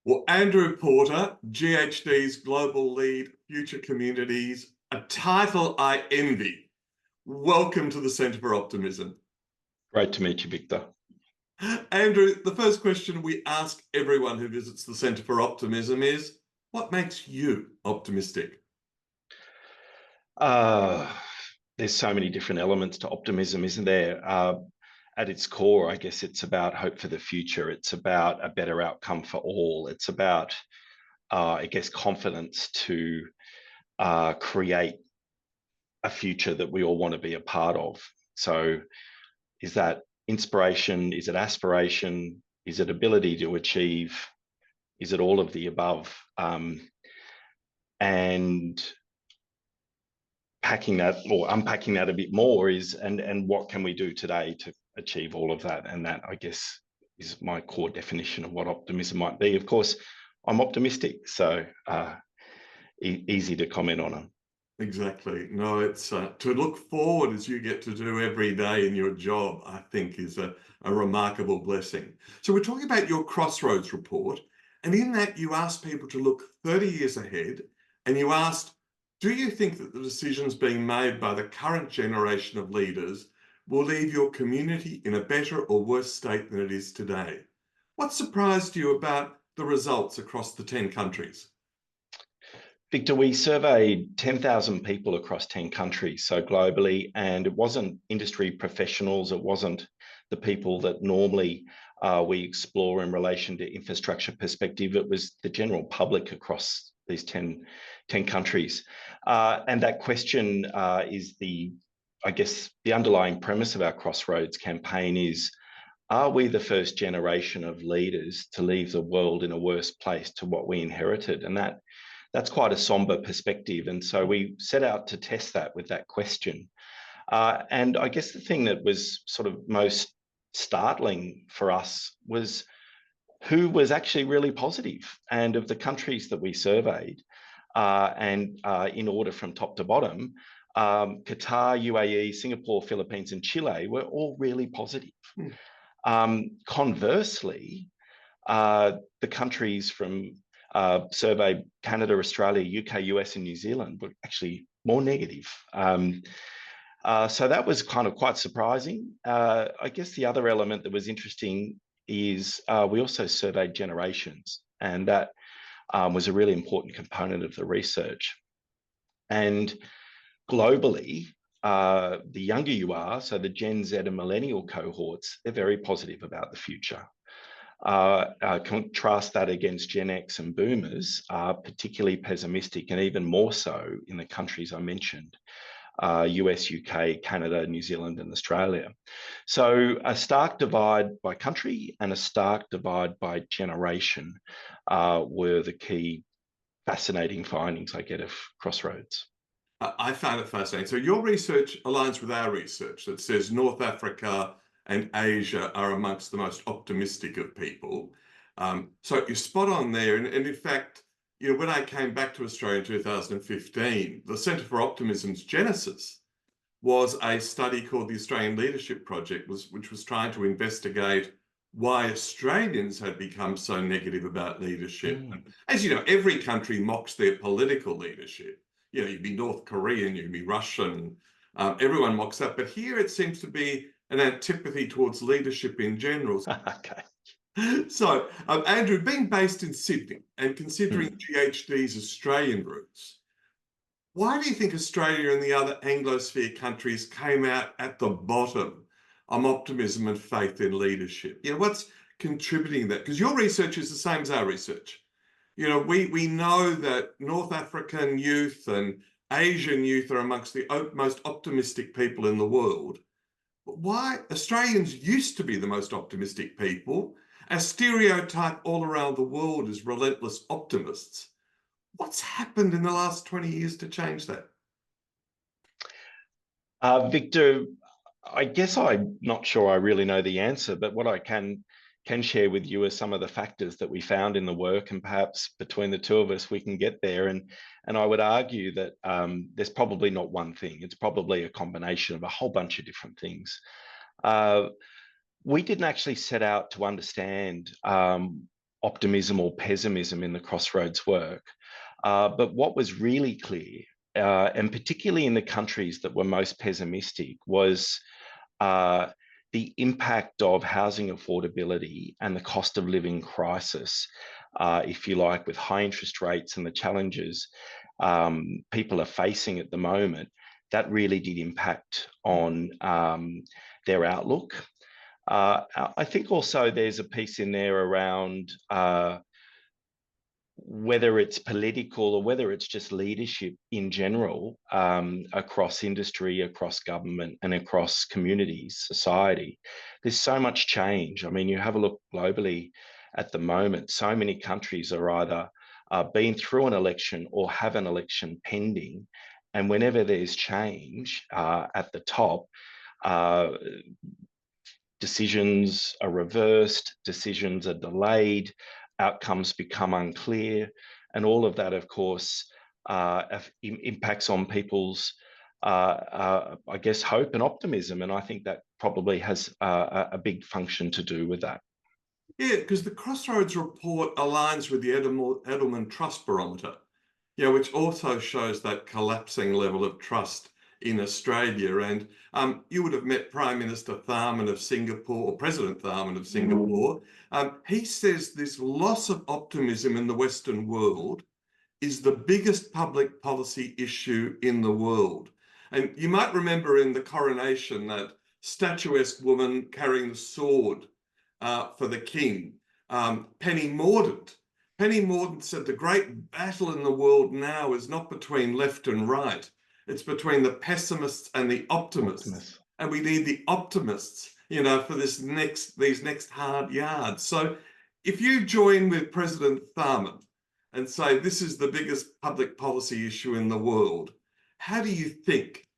Well, Andrew Porter, GHD's Global Lead Future Communities, a title I envy. Welcome to the Centre for Optimism. Great to meet you, Victor. Andrew, the first question we ask everyone who visits the Centre for Optimism is, what makes you optimistic? There's so many different elements to optimism, isn't there? At its core, I guess it's about hope for the future. It's about a better outcome for all. It's about, I guess, confidence to create a future that we all want to be a part of. So is that inspiration? Is it aspiration? Is it ability to achieve? Is it all of the above? And packing that or unpacking that a bit more is, and what can we do today to achieve all of that? And that, I guess, is my core definition of what optimism might be. Of course, I'm optimistic, so easy to comment on them. Exactly. No, it's to look forward as you get to do every day in your job, I think is a remarkable blessing. So we're talking about your Crossroads report, and in that you asked people to look 30 years ahead, and you asked, do you think that the decisions being made by the current generation of leaders will leave your community in a better or worse state than it is today? What surprised you about the results across the 10 countries? Victor, we surveyed 10,000 people across 10 countries, so globally, and it wasn't industry professionals, it wasn't the people that normally we explore in relation to infrastructure perspective, it was the general public across these 10 countries. And that question is I guess, the underlying premise of our Crossroads campaign is, are we the first generation of leaders to leave the world in a worse place to what we inherited? And that's quite a somber perspective. And so we set out to test that with that question. And I guess the thing that was sort of most startling for us was who was actually really positive. And of the countries that we surveyed, and in order from top to bottom, Qatar, UAE, Singapore, Philippines, and Chile were all really positive. Conversely, the countries from survey Canada, Australia, UK, US, and New Zealand were actually more negative. So that was kind of quite surprising. I guess the other element that was interesting is we also surveyed generations, and that was a really important component of the research. And globally, the younger you are, so the Gen Z and millennial cohorts, they're very positive about the future. Contrast that against Gen X and boomers are particularly pessimistic, and even more so in the countries I mentioned, US, UK, Canada, New Zealand, and Australia. So a stark divide by country and a stark divide by generation were the key fascinating findings I get of Crossroads. I found it fascinating. So your research aligns with our research that says North Africa and Asia are amongst the most optimistic of people. So you're spot on there. And in fact, you know, when I came back to Australia in 2015, the Centre for Optimism's genesis was a study called the Australian Leadership Project, which was trying to investigate why Australians had become so negative about leadership. And as you know, every country mocks their political leadership. You know, you'd be North Korean, you'd be Russian, everyone mocks that. But here it seems to be an antipathy towards leadership in general. Okay. So, Andrew, being based in Sydney and considering GHD's Australian roots, why do you think Australia and the other Anglosphere countries came out at the bottom on optimism and faith in leadership? You know, what's contributing that? Because your research is the same as our research. You know, we know that North African youth and Asian youth are amongst the most optimistic people in the world. But why? Australians used to be the most optimistic people. A stereotype all around the world is relentless optimists. What's happened in the last 20 years to change that? Victor, I guess I'm not sure I really know the answer, but what I can share with you are some of the factors that we found in the work, and perhaps between the two of us we can get there. And I would argue that there's probably not one thing. It's probably a combination of a whole bunch of different things. We didn't actually set out to understand optimism or pessimism in the Crossroads work. But what was really clear, and particularly in the countries that were most pessimistic, was the impact of housing affordability and the cost of living crisis, if you like, with high interest rates and the challenges people are facing at the moment. That really did impact on their outlook. I think also there's a piece in there around whether it's political or whether it's just leadership in general, across industry, across government, and across communities, society. There's so much change. I mean, you have a look globally at the moment, so many countries are either been through an election or have an election pending. And whenever there's change at the top, decisions are reversed, decisions are delayed, outcomes become unclear, and all of that, of course, impacts on people's, I guess, hope and optimism. And I think that probably has a big function to do with that. Yeah, because the Crossroads report aligns with the Edelman Trust Barometer, which also shows that collapsing level of trust in Australia. And you would have met Prime Minister Tharman of Singapore, or President Tharman of Singapore. He says this loss of optimism in the Western world is the biggest public policy issue in the world. And you might remember in the coronation that statuesque woman carrying the sword for the king, Penny Mordaunt. Penny Mordaunt said the great battle in the world now is not between left and right. It's between the pessimists and the optimists. And we need the optimists, for these next hard yards. So if you join with President Tharman and say this is the biggest public policy issue in the world, how do you think,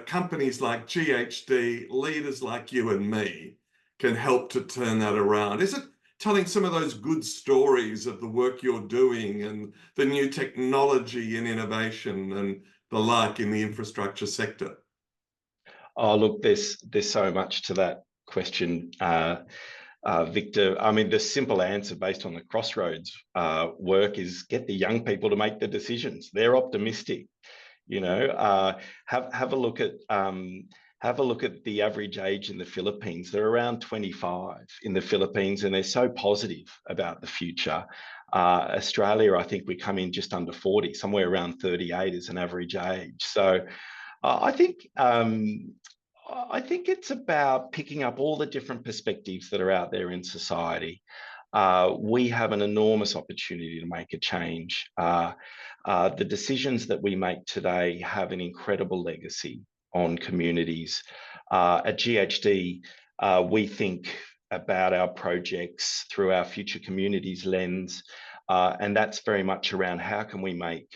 companies like GHD, leaders like you and me, can help to turn that around? Is it telling some of those good stories of the work you're doing and the new technology and innovation and the like in the infrastructure sector? Oh, look, there's so much to that question, Victor. I mean, the simple answer based on the Crossroads work is get the young people to make the decisions. They're optimistic. Have a look at the average age in the Philippines. They're around 25 in the Philippines, and they're so positive about the future. Australia, I think we come in just under 40, somewhere around 38 is an average age. So I think it's about picking up all the different perspectives that are out there in society. We have an enormous opportunity to make a change. The decisions that we make today have an incredible legacy on communities. At GHD, we think about our projects through our future communities lens, and that's very much around how can we make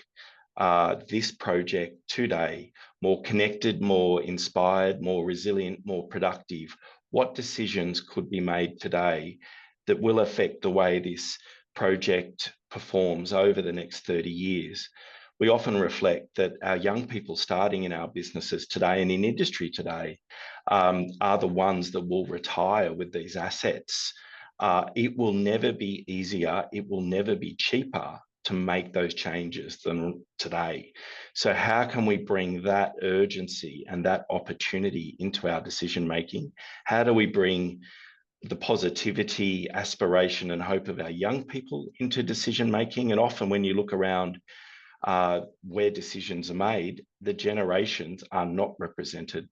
this project today more connected, more inspired, more resilient, more productive. What decisions could be made today that will affect the way this project performs over the next 30 years? We often reflect that our young people starting in our businesses today and in industry today are the ones that will retire with these assets. It will never be easier, it will never be cheaper to make those changes than today. So how can we bring that urgency and that opportunity into our decision making? How do we bring the positivity, aspiration, and hope of our young people into decision making? And often when you look around where decisions are made, the generations are not represented.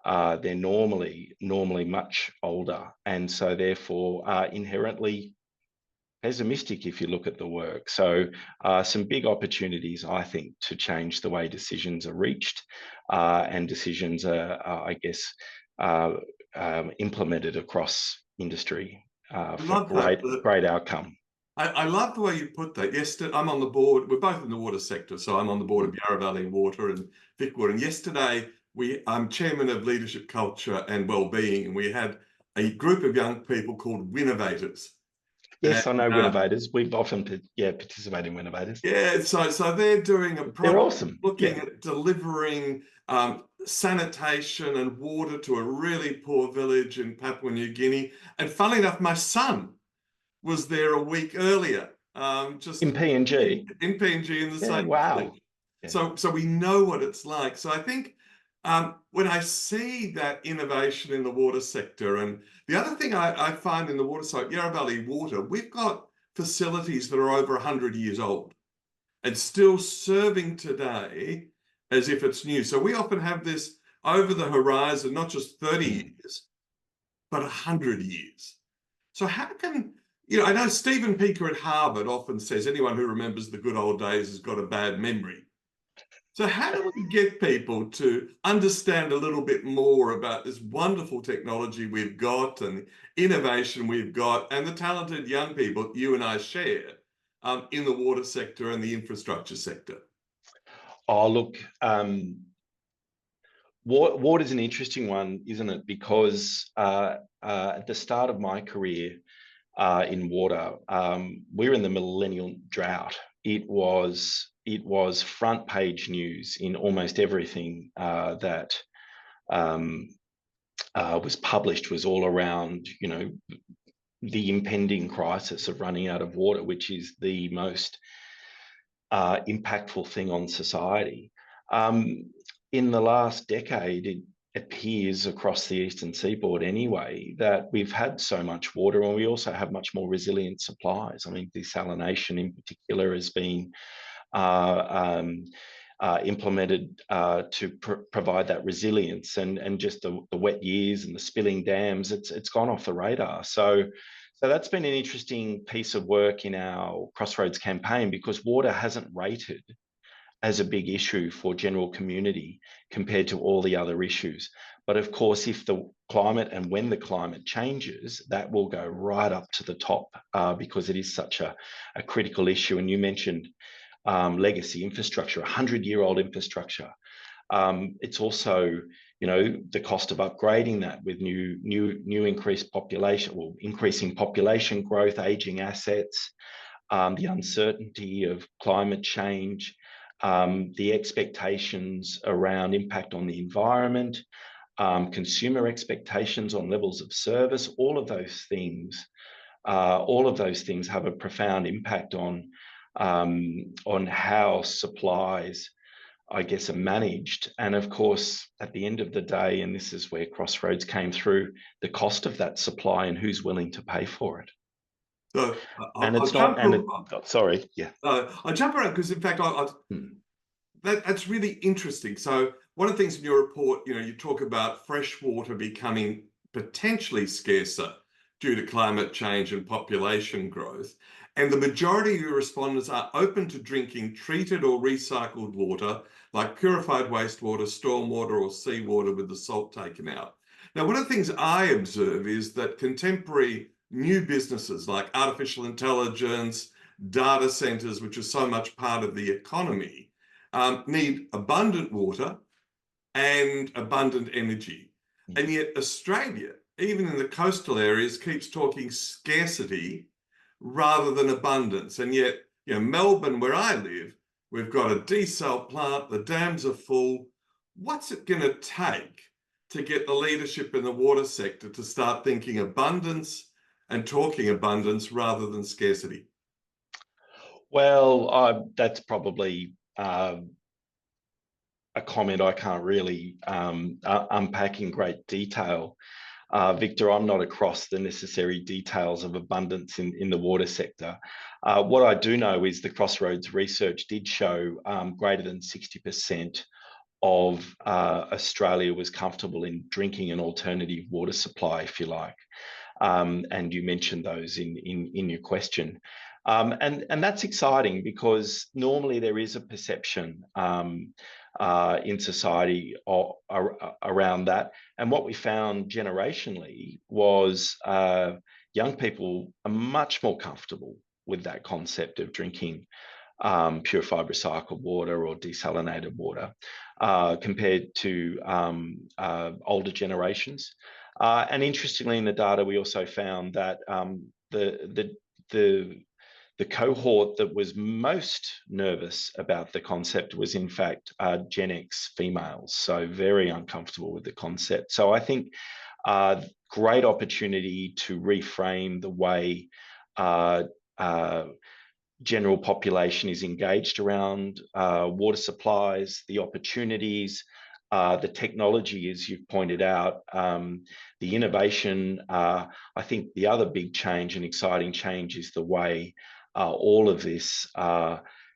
They're normally much older, and so therefore inherently pessimistic if you look at the work. So some big opportunities, I think, to change the way decisions are reached and decisions are, I guess, implemented across industry for great outcome. I love the way you put that. Yesterday, I'm on the board. We're both in the water sector, so I'm on the board of Yarra Valley Water and Vic Water. And yesterday, I'm chairman of Leadership, Culture and Wellbeing, and we had a group of young people called Winnovators. Yes, and, I know Winnovators. We've often participated in Winnovators. Yeah, so they're doing a project. They're awesome. Looking at delivering sanitation and water to a really poor village in Papua New Guinea. And funnily enough, my son was there a week earlier, In just PNG. in PNG in the Yeah, same wow. thing. Yeah. So we know what it's like. So I think when I see that innovation in the water sector, and the other thing I find in the water side, Yarra Valley Water, we've got facilities that are over 100 years old and still serving today as if it's new. So we often have this over the horizon, not just 30 years, but 100 years. So how can, I know Stephen Pinker at Harvard often says anyone who remembers the good old days has got a bad memory. So how do we get people to understand a little bit more about this wonderful technology we've got and innovation we've got and the talented young people you and I share in the water sector and the infrastructure sector? Oh, look, water is an interesting one, isn't it? Because at the start of my career in water, we were in the millennial drought. It was front page news in almost everything that was published. Was all around, the impending crisis of running out of water, which is the most impactful thing on society. In the last decade, it appears across the eastern seaboard anyway that we've had so much water, and we also have much more resilient supplies. I mean, desalination in particular has been implemented to provide that resilience, and just the wet years and the spilling dams, it's gone off the radar. So that's been an interesting piece of work in our Crossroads campaign, because water hasn't rated as a big issue for general community compared to all the other issues. But of course, if the climate and when the climate changes, that will go right up to the top because it is such a critical issue. And you mentioned legacy infrastructure, 100-year-old infrastructure. It's also, the cost of upgrading that with new increased population, or increasing population growth, aging assets, the uncertainty of climate change, the expectations around impact on the environment, consumer expectations on levels of service. All of those things have a profound impact on how supplies, I guess, are managed. And of course, at the end of the day, and this is where Crossroads came through, the cost of that supply and who's willing to pay for it. So And I'll it's not, jump. sorry, yeah. I'll jump around because, in fact, that's really interesting. So one of the things in your report, you talk about fresh water becoming potentially scarcer due to climate change and population growth. And the majority of your respondents are open to drinking treated or recycled water, like purified wastewater, stormwater, or seawater with the salt taken out. Now, one of the things I observe is that contemporary new businesses like artificial intelligence, data centers, which are so much part of the economy, need abundant water and abundant energy. And yet Australia, even in the coastal areas, keeps talking scarcity rather than abundance. And yet, Melbourne, where I live, we've got a desal plant, the dams are full. What's it going to take to get the leadership in the water sector to start thinking abundance and talking abundance rather than scarcity? Well, that's probably a comment I can't really unpack in great detail. Victor, I'm not across the necessary details of abundance in the water sector. What I do know is the Crossroads research did show greater than 60% of Australia was comfortable in drinking an alternative water supply, if you like. And you mentioned those in your question. And that's exciting, because normally there is a perception in society around that. And what we found generationally was young people are much more comfortable with that concept of drinking purified recycled water or desalinated water compared to older generations. And interestingly, in the data, we also found that the cohort that was most nervous about the concept was, in fact, Gen X females, so very uncomfortable with the concept. So I think great opportunity to reframe the way uh, uh, general population is engaged around water supplies, the opportunities, the technology, as you've pointed out, the innovation. I think the other big change and exciting change is the way all of this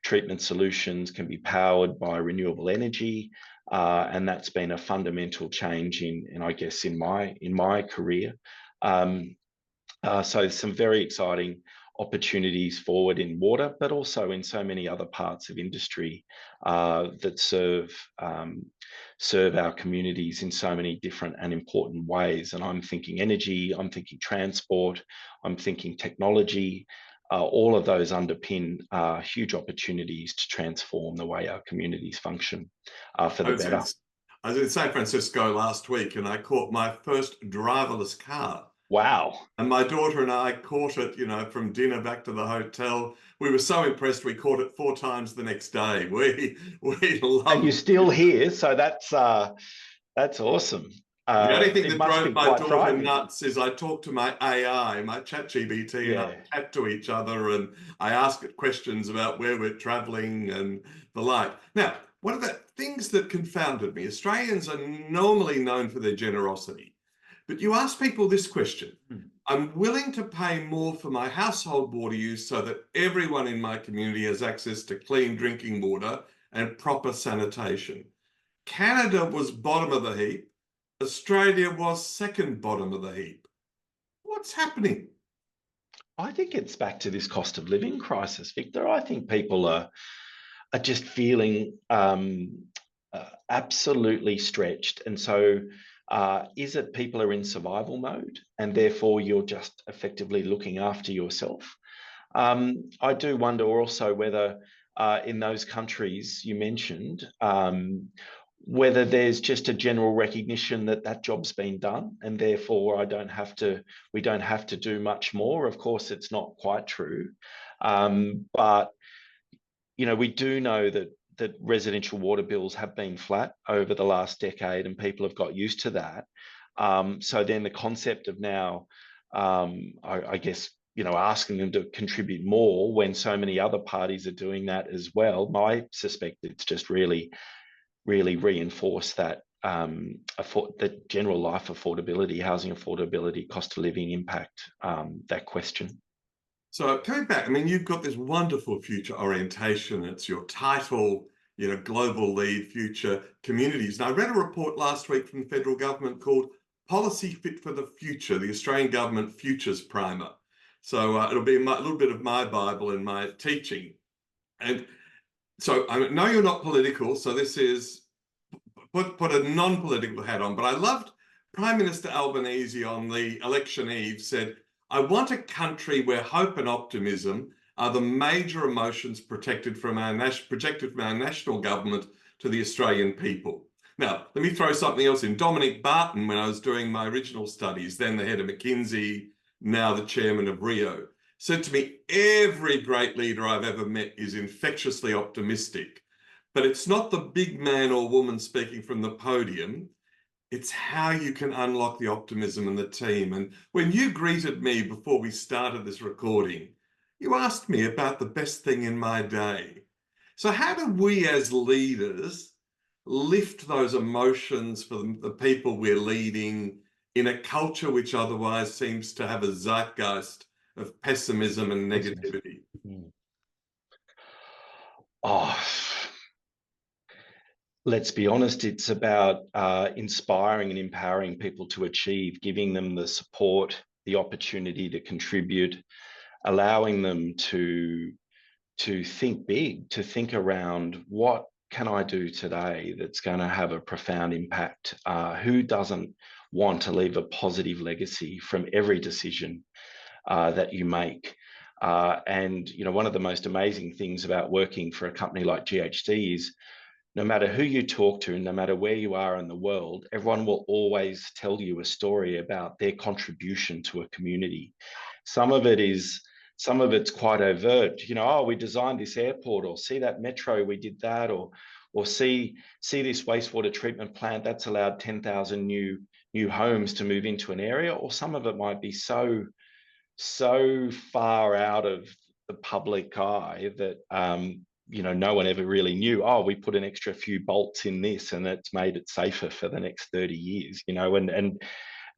treatment solutions can be powered by renewable energy. And that's been a fundamental change in I guess, in my career. So some very exciting opportunities forward in water, but also in so many other parts of industry that serve our communities in so many different and important ways. And I'm thinking energy, I'm thinking transport, I'm thinking technology. All of those underpin huge opportunities to transform the way our communities function for the better. I was in San Francisco last week and I caught my first driverless car. Wow. And my daughter and I caught it, from dinner back to the hotel. We were so impressed, we caught it 4 times the next day. We loved it. And you're still here, so that's awesome. The only thing It that must drove be my quite daughter frightening. nuts is I talked to my AI, my ChatGPT, and I chat to each other, and I ask it questions about where we're traveling and the like. Now, one of the things that confounded me, Australians are normally known for their generosity, but you ask people this question: I'm willing to pay more for my household water use so that everyone in my community has access to clean drinking water and proper sanitation. Canada was bottom of the heap. Australia was second bottom of the heap. What's happening? I think it's back to this cost of living crisis, Victor. I think people are just feeling absolutely stretched. And so is it people are in survival mode and therefore you're just effectively looking after yourself? I do wonder also whether in those countries you mentioned, whether there's just a general recognition that that job's been done and therefore we don't have to do much more. Of course, it's not quite true. But we do know that residential water bills have been flat over the last decade and people have got used to that. So then the concept of now, I guess, asking them to contribute more when so many other parties are doing that as well, I suspect it's just really reinforced that the general life affordability, housing affordability, cost of living impact, that question. So coming back, you've got this wonderful future orientation. It's your title, Global Lead, Future Communities. And I read a report last week from the federal government called Policy Fit for the Future, the Australian Government Futures Primer. So it'll be a little bit of my Bible and my teaching. And so I know you're not political, so this is put a non-political hat on, but I loved Prime Minister Albanese on the election eve said, I want a country where hope and optimism are the major emotions projected from our national government to the Australian people. Now, let me throw something else in. Dominic Barton, when I was doing my original studies, then the head of McKinsey, now the chairman of Rio, said to me, every great leader I've ever met is infectiously optimistic, but it's not the big man or woman speaking from the podium. It's how you can unlock the optimism in the team. And when you greeted me before we started this recording, you asked me about the best thing in my day. So how do we as leaders lift those emotions for the people we're leading in a culture which otherwise seems to have a zeitgeist of pessimism and negativity? Let's be honest, it's about inspiring and empowering people to achieve, giving them the support, the opportunity to contribute, allowing them to think big, to think around what can I do today that's going to have a profound impact? Who doesn't want to leave a positive legacy from every decision that you make? And one of the most amazing things about working for a company like GHD is no matter who you talk to, no matter where you are in the world, everyone will always tell you a story about their contribution to a community. Some of it's quite overt. Oh, we designed this airport, or see that metro, we did that, or see this wastewater treatment plant that's allowed 10,000 new homes to move into an area. Or some of it might be so so far out of the public eye that no one ever really knew. Oh, we put an extra few bolts in this, and it's made it safer for the next 30 years.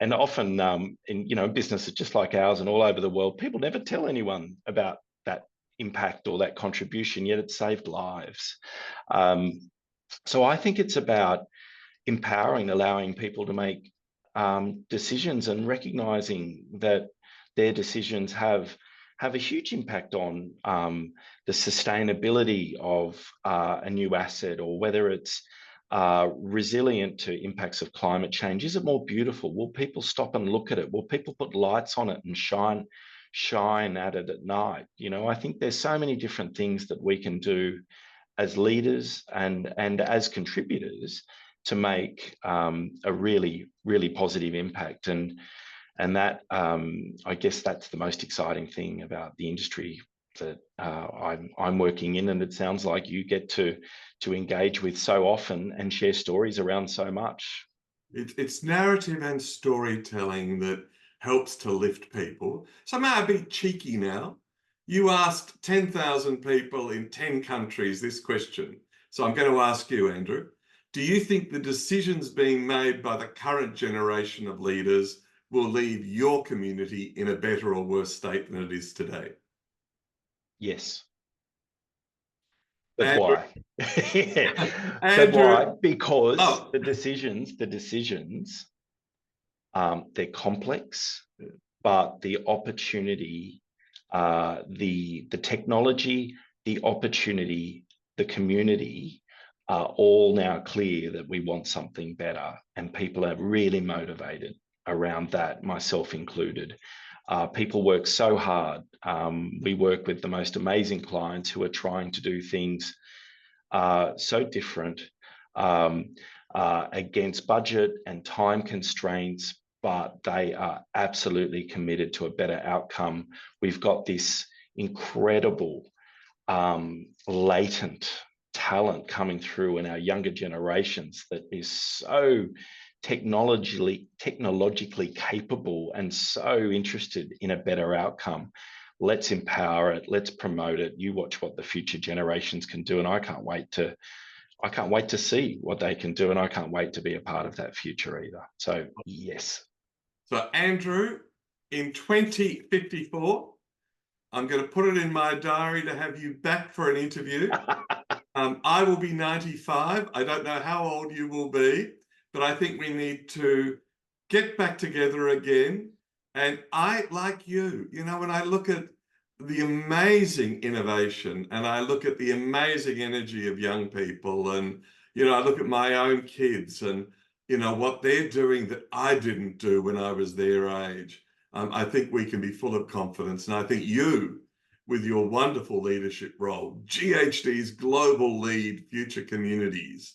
And often in businesses just like ours and all over the world, people never tell anyone about that impact or that contribution, yet it saved lives. So I think it's about empowering, allowing people to make decisions and recognizing that their decisions have a huge impact on the sustainability of a new asset, or whether it's resilient to impacts of climate change. Is it more beautiful? Will people stop and look at it? Will people put lights on it and shine at it at night? I think there's so many different things that we can do as leaders and as contributors to make a really, really positive impact. And that, I guess that's the most exciting thing about the industry that I'm working in, and it sounds like you get to engage with so often and share stories around so much. It's narrative and storytelling that helps to lift people. So may I be cheeky now? You asked 10,000 people in 10 countries this question. So I'm going to ask you, Andrew, do you think the decisions being made by the current generation of leaders will leave your community in a better or worse state than it is today? Yes. But Andrew, why? But Andrew, why? Because oh, the decisions, they're complex, but the opportunity, the technology, the opportunity, the community are all now clear that we want something better, and people are really motivated around that, myself included. People work so hard. We work with the most amazing clients who are trying to do things so different against budget and time constraints, but they are absolutely committed to a better outcome. We've got this incredible latent talent coming through in our younger generations that is so technologically capable and so interested in a better outcome. Let's empower it. Let's promote it. You watch what the future generations can do, and I can't wait to see what they can do, and I can't wait to be a part of that future either. So yes. So Andrew, in 2054, I'm going to put it in my diary to have you back for an interview. I will be 95. I don't know how old you will be, but I think we need to get back together again. And I, like you, when I look at the amazing innovation and I look at the amazing energy of young people, and, I look at my own kids and, what they're doing that I didn't do when I was their age. I think we can be full of confidence. And I think you, with your wonderful leadership role, GHD's global lead future communities,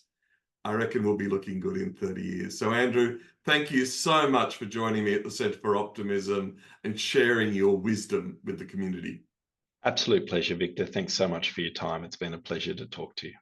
I reckon we'll be looking good in 30 years. So Andrew, thank you so much for joining me at the Centre for Optimism and sharing your wisdom with the community. Absolute pleasure, Victor. Thanks so much for your time. It's been a pleasure to talk to you.